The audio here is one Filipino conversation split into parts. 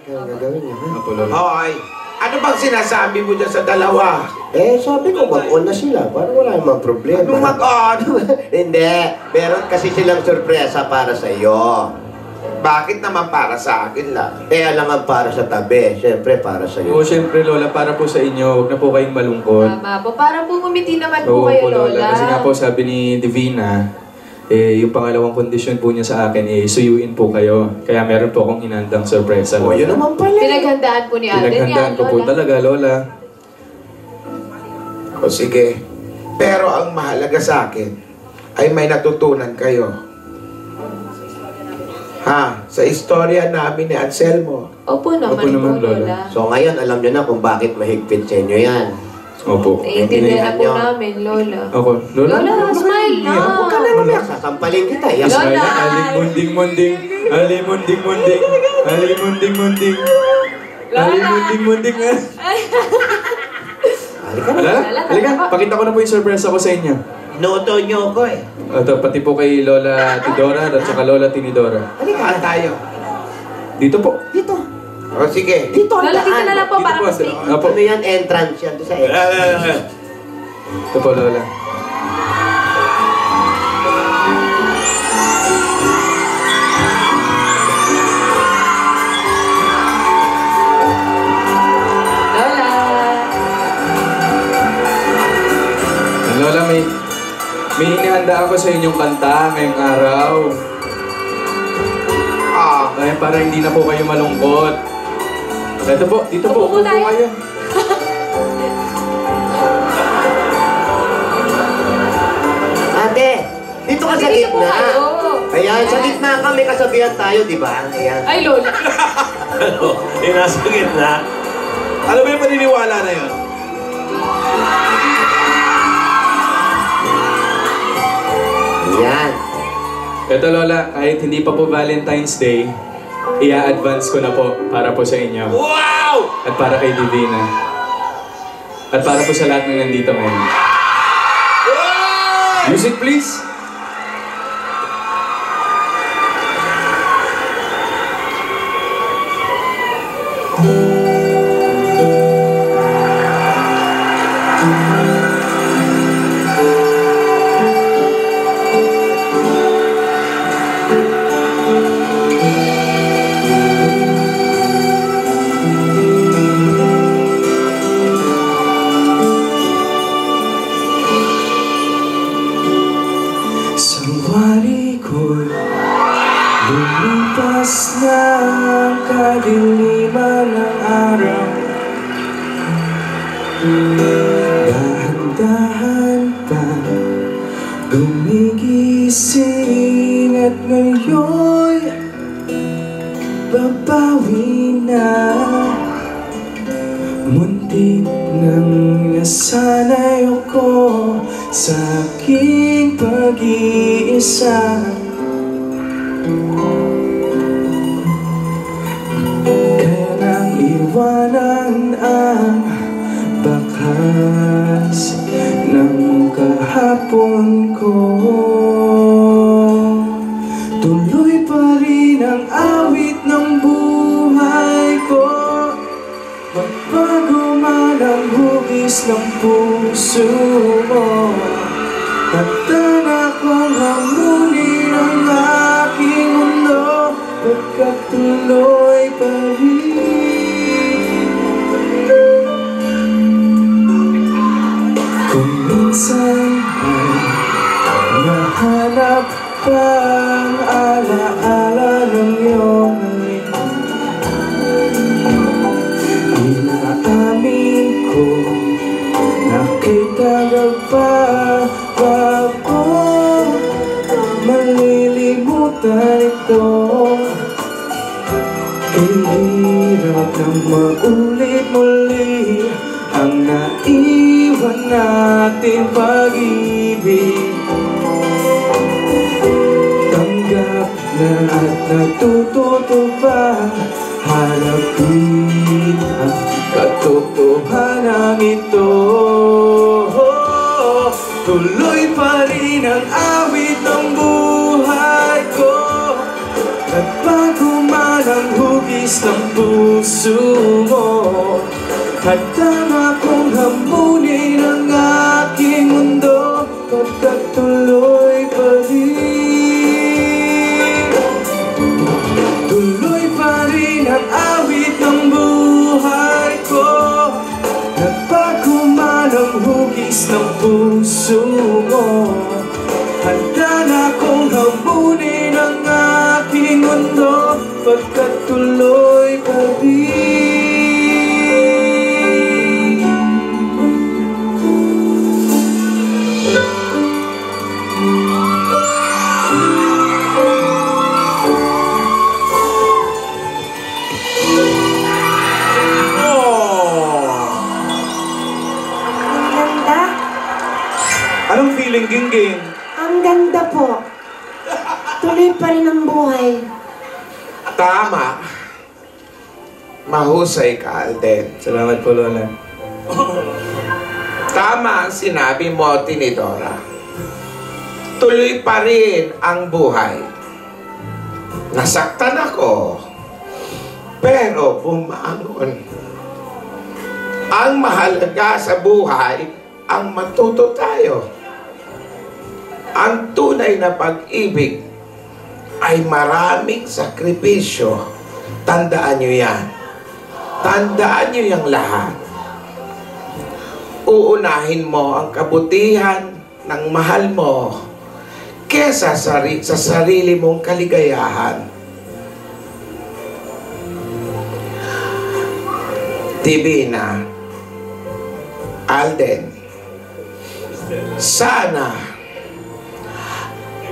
Kaya gagawin niya, ha? Opo, Lola. Okay. Ano bang sinasabi mo dyan sa dalawa? Sabi ko, mag-on na sila. Parang wala namang problema. Anong mag-on? Hindi. Meron kasi silang sorpresa para sa iyo. Bakit naman para sa akin lang? Alangan para sa tabi. Siyempre, para sa iyo. Oo, siyempre, Lola, para po sa inyo. Huwag na po kayong malungkot. Tama po. Para po ngumiti naman po Oo kayo, po, Lola. Lola. Kasi nga po, sabi ni Divina, yung pangalawang kondisyon po niya sa akin, suyuin po kayo. Kaya meron po akong hinandang sorpresa, Lola. Yun naman pala. Pinaghandaan po ni Alden Pinaghandaan yan, ko po Lola. talaga, Lola. O sige. Pero ang mahalaga sa akin ay may natutunan kayo. Ha? Sa istorya namin ni Anselmo. Opo naman, Opo naman, po, Lola. Lola. So ngayon, alam nyo na kung bakit mahigpit sa inyo yan. Opo. Naiintindihan na po nyo. namin, Lola. Ako, Lola. Lola, smile na. Huwag ka na naman. Sasampalin kita. Yes. Lola. Smile na. Alimunding-munding. Alimunding-munding. Alimunding-munding. Lola. Alimunding-munding. Halika na. Halika, halika. Pakita ko na po yung surprise ko sa inyo. Noto nyo ko eh. Ito, pati po kay Lola Tidora at saka Lola Tinidora. Halika tayo. Dito po. Dito. O sige. Dito ang Lola, dito na daan. lang po Dito para po. kasi. Opo. Ano yan? Entrance yan. Doon sa exit. Ito po, Lola. Lola. Lola, may inihanda ako sa inyong kanta ngayong araw. Kaya para hindi na po kayo malungkot. Ito po, dito po. Upo po tayo. kayo. Ate, dito ka sa Dito po gitna. kayo. Ayan, sa gitna ka. May kasabihan tayo, di ba? Ayan. Ay, Lola. Yung nasa gitna. Ano ba yung paniniwala na yun? Ayan. Ito, Lola, kahit hindi pa po Valentine's Day, i-advance ko na po para po sa inyo. Wow! At para kay Divina. At para po sa lahat ng nandito ngayon. Music, please! Sa wari ko'y lumipas na ang kadiliman ng araw. Dahan-dahan pa gumigising at ngayon'y babawi na. Muntik nang nasanay ako sa aking pag-iisa. Kaya nang iwanan ang bakas ng kahapon ko. Tuloy pa rin ang awit ng buhay ko. Magbago man ang hugis ng puso mo. Handa kong hamunin ang aking mundo. Pagkatuloy pa rin. Kung minsan ay nahanap pa ang alaala ng iyong inaamin ko nakita pa bago malilimutan ito. Hirap na maulit muli ang naiwan natin pag-ibig. Tanggap na at natututo pa harapin ang katotohanan ito. Tuloy pa rin ang awit ng buhay ko. At bago man ang hugis hugis ng puso mo. Handa na kong hamunin ang aking mundo, pagkatuloy pa rin. Tuloy pa rin ang awit ng buhay ko. Nagbago man ang hugis ng puso mo. Handa na kong hamunin ang aking mundo, pagkatuloy pa rin. Anong feeling, Gingging? Ang ganda po. Tuloy pa rin ang buhay. Tama. Mahusay ka, Alden. Salamat po, Lola. Tama ang sinabi mo, Tinidora. Tuloy pa rin ang buhay. Nasaktan ako, pero bumangon. Ang mahalaga sa buhay, ang matuto tayo. Ang tunay na pag-ibig ay maraming sakripisyo. Tandaan nyo yan. Tandaan nyo yung lahat. Uunahin mo ang kabutihan ng mahal mo kesa sa sarili mong kaligayahan. Divina, Alden, sana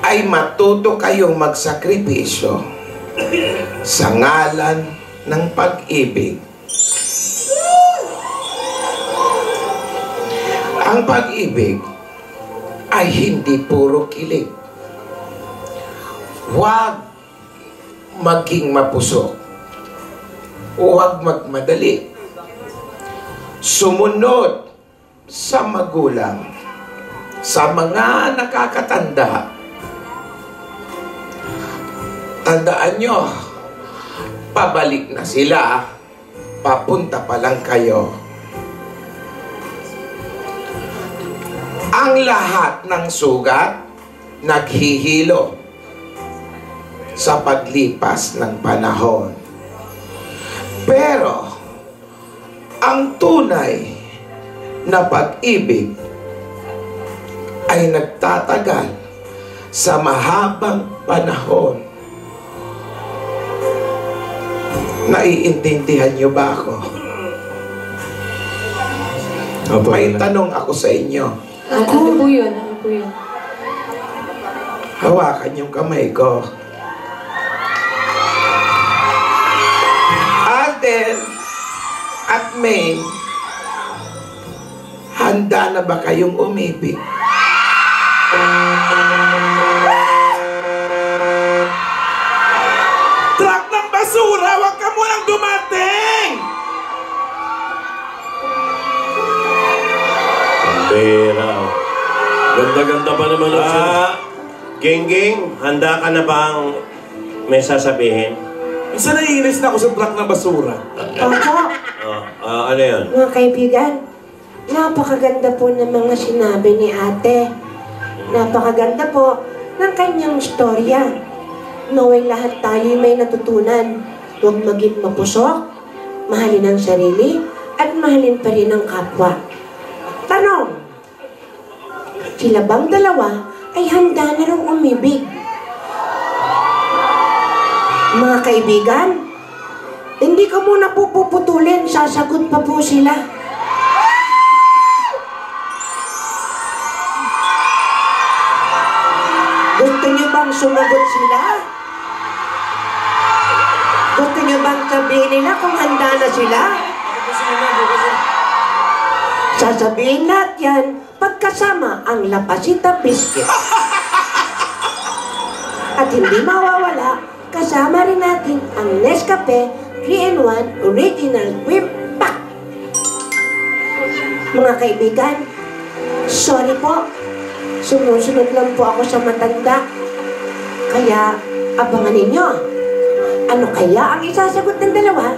ay matuto kayong magsakripisyo sa ngalan ng pag-ibig. Ang pag-ibig ay hindi puro kilig. Huwag maging mapusok. Huwag magmadali. Sumunod sa magulang, sa mga nakakatanda. Tandaan nyo, pabalik na sila, papunta pa lang kayo. Ang lahat ng sugat, naghihilo sa paglipas ng panahon. Pero, ang tunay na pag-ibig ay nagtatagal sa mahabang panahon. Naiintindihan niyo ba ako? Opo, May Lola. tanong ako sa inyo. Ano po yun? Ano po yun? Hawakan yung kamay ko. Alden at May, handa na ba kayong umibig? Truck ng basura! Huwag ka munang dumating! Pera. Ganda-ganda pa naman ang Gingging, handa ka na bang may sasabihin? Isa naiinis na ako sa truck ng basura. Opo, Ano yun? mga kaibigan, napakaganda po ng mga sinabi ni ate. Napakaganda po ng kanyang storya. Naway lahat tayo may natutunan. Huwag maging mapusok, mahalin ang sarili, at mahalin pa rin ang kapwa. Tanong, sila bang dalawa ay handa na rin umibig? Mga kaibigan, hindi ka muna po puputulin, sasagot pa po sila. Gusto niyo bang sumagot sila? Gusto niyo bang sabihin nila kung handa na sila? Sasabihin lahat yan pagkasama ang Lapasita Biscuit. At hindi mawawala, kasama rin natin ang Nescafe 3-in-1 Original Whip Pack. Mga kaibigan, sorry po. Sumusunod lang po ako sa matanda. Kaya, abangan ninyo. Ano kaya ang isasagot ng dalawa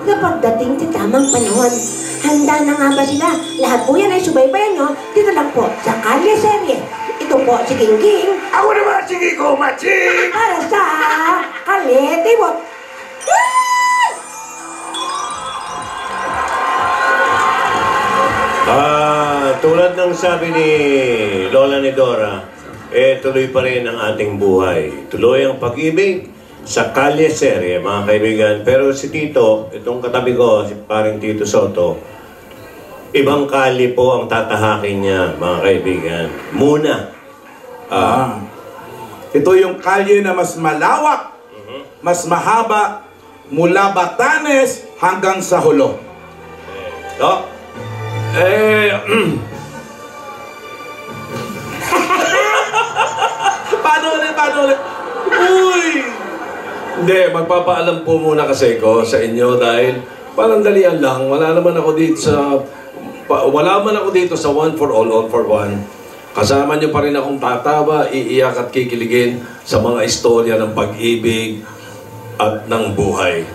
kapag dating sa tamang panahon? Handa na nga ba sila? Lahat po yan ay subaybayan nyo dito lang po sa Kalye Serye. Ito po si Gingging Ako naman, sige ko, Maching! para sa Kalye Tibot. Tulad ng sabi ni Lola ni Dora, tuloy pa rin ang ating buhay. Tuloy ang pag-ibig sa Kalye Serye, mga kaibigan. Pero si Tito, itong katabi ko, si paring Tito Soto, ibang kali po ang tatahakin niya, mga kaibigan. Muna. Ito yung kalye na mas malawak, mas mahaba, mula Batanes hanggang sa Hulo. Paano ulit? Uy! Hindi, magpapaalam po muna kasi ko sa inyo dahil parang dalian lang. Wala man ako dito sa one for all for one. Kasama niyo pa rin akong tatawa, iiyak at kikiligin sa mga istorya ng pag-ibig at ng buhay.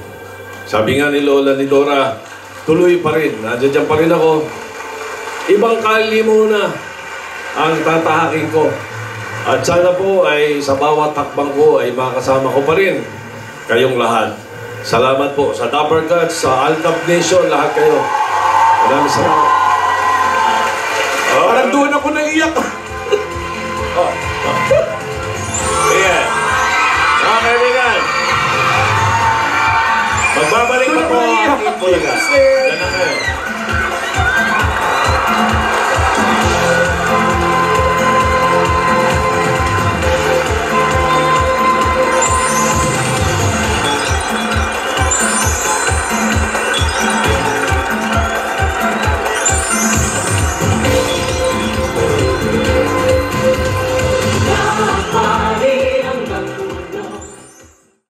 Sabi nga ni Lola ni Dora, tuloy pa rin. Nandiyan pa rin ako. Ibang kali muna ang tatahakin ko. At sana po ay sa bawat takbang ko ay makasama ko pa rin kayong lahat. Salamat po sa Dapper Cats, sa Alcap Nation, lahat kayo. Maraming salamat. Parang doon ako naiyak. Ayan. Mga kaibigan, magbabalik pa po ang ating Bulaga. Yan na kayo.